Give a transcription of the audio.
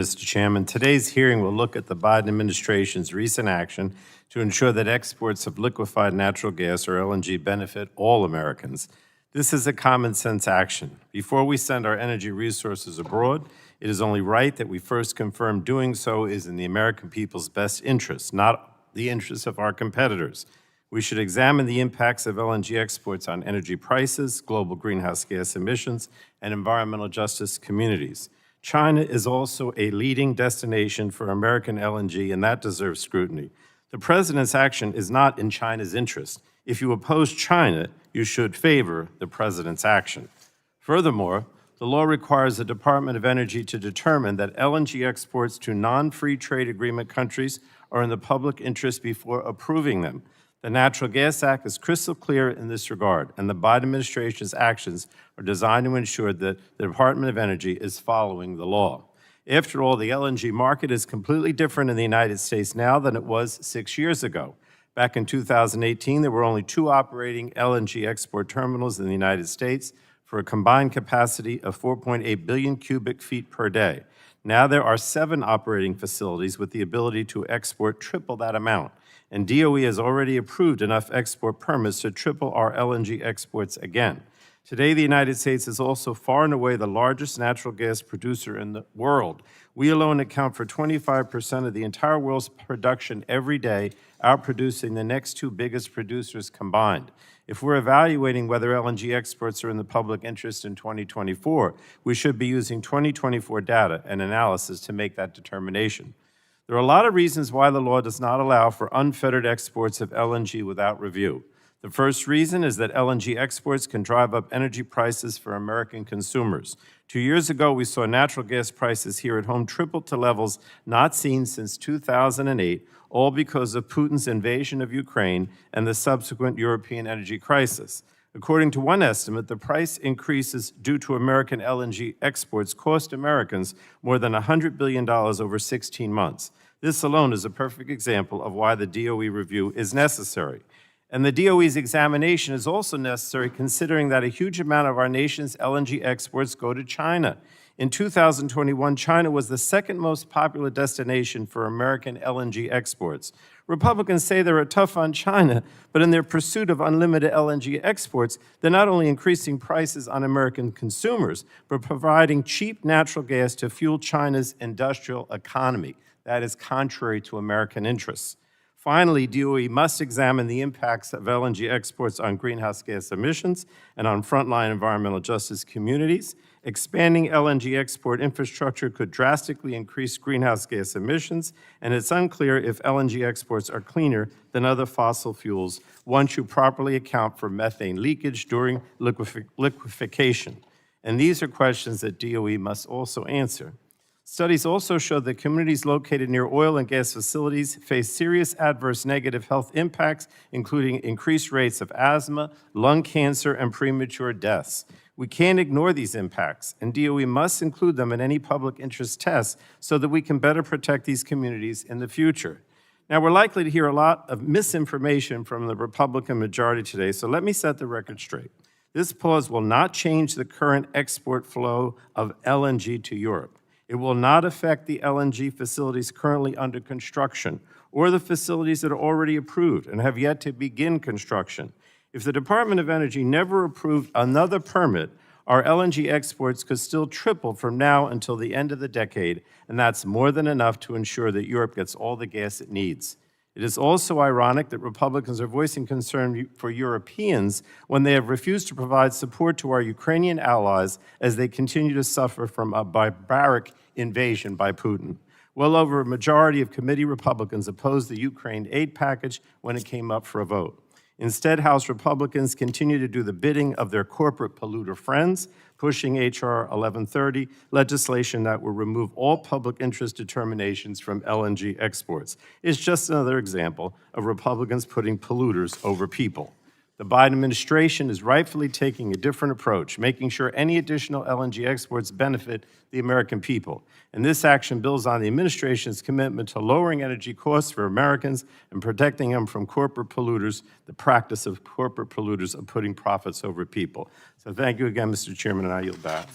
Mr. Chairman, today's hearing will look at the Biden administration's recent action to ensure that exports of liquefied natural gas, or LNG, benefit all Americans. This is a common-sense action. Before we send our energy resources abroad, it is only right that we first confirm doing so is in the American people's best interest, not the interests of our competitors. We should examine the impacts of LNG exports on energy prices, global greenhouse gas emissions, and environmental justice communities. China is also a leading destination for American LNG, and that deserves scrutiny. The President's action is not in China's interest. If you oppose China, you should favor the President's action. Furthermore, the law requires the Department of Energy to determine that LNG exports to non-free trade agreement countries are in the public interest before approving them. The Natural Gas Act is crystal clear in this regard, and the Biden administration's actions are designed to ensure that the Department of Energy is following the law. After all, the LNG market is completely different in the United States now than it was 6 years ago. Back in 2018, there were only 2 operating LNG export terminals in the United States for a combined capacity of 4.8 billion cubic feet per day. Now there are 7 operating facilities with the ability to export triple that amount, and DOE has already approved enough export permits to triple our LNG exports again. Today, the United States is also far and away the largest natural gas producer in the world. We alone account for 25% of the entire world's production every day, outproducing the next 2 biggest producers combined. If we're evaluating whether LNG exports are in the public interest in 2024, we should be using 2024 data and analysis to make that determination. There are a lot of reasons why the law does not allow for unfettered exports of LNG without review. The first reason is that LNG exports can drive up energy prices for American consumers. 2 years ago, we saw natural gas prices here at home triple to levels not seen since 2008, all because of Putin's invasion of Ukraine and the subsequent European energy crisis. According to one estimate, the price increases due to American LNG exports cost Americans more than $100 billion over 16 months. This alone is a perfect example of why the DOE review is necessary. And the DOE's examination is also necessary considering that a huge amount of our nation's LNG exports go to China. In 2021, China was the second most popular destination for American LNG exports. Republicans say they're tough on China, but in their pursuit of unlimited LNG exports, they're not only increasing prices on American consumers, but providing cheap natural gas to fuel China's industrial economy. That is contrary to American interests. Finally, DOE must examine the impacts of LNG exports on greenhouse gas emissions and on frontline environmental justice communities. Expanding LNG export infrastructure could drastically increase greenhouse gas emissions, and it's unclear if LNG exports are cleaner than other fossil fuels once you properly account for methane leakage during liquefaction. And these are questions that DOE must also answer. Studies also show that communities located near oil and gas facilities face serious adverse negative health impacts, including increased rates of asthma, lung cancer, and premature deaths. We can't ignore these impacts, and DOE must include them in any public interest tests so that we can better protect these communities in the future. Now, we're likely to hear a lot of misinformation from the Republican majority today, so let me set the record straight. This pause will not change the current export flow of LNG to Europe. It will not affect the LNG facilities currently under construction or the facilities that are already approved and have yet to begin construction. If the Department of Energy never approved another permit, our LNG exports could still triple from now until the end of the decade, and that's more than enough to ensure that Europe gets all the gas it needs. It is also ironic that Republicans are voicing concern for Europeans when they have refused to provide support to our Ukrainian allies as they continue to suffer from a barbaric invasion by Putin. Well over a majority of committee Republicans opposed the Ukraine aid package when it came up for a vote. Instead, House Republicans continue to do the bidding of their corporate polluter friends, pushing H.R. 1130, legislation that will remove all public interest determinations from LNG exports. It's just another example of Republicans putting polluters over people. The Biden administration is rightfully taking a different approach, making sure any additional LNG exports benefit the American people. And this action builds on the administration's commitment to lowering energy costs for Americans and protecting them from corporate polluters, the practice of corporate polluters of putting profits over people. So thank you again, Mr. Chairman, and I yield back.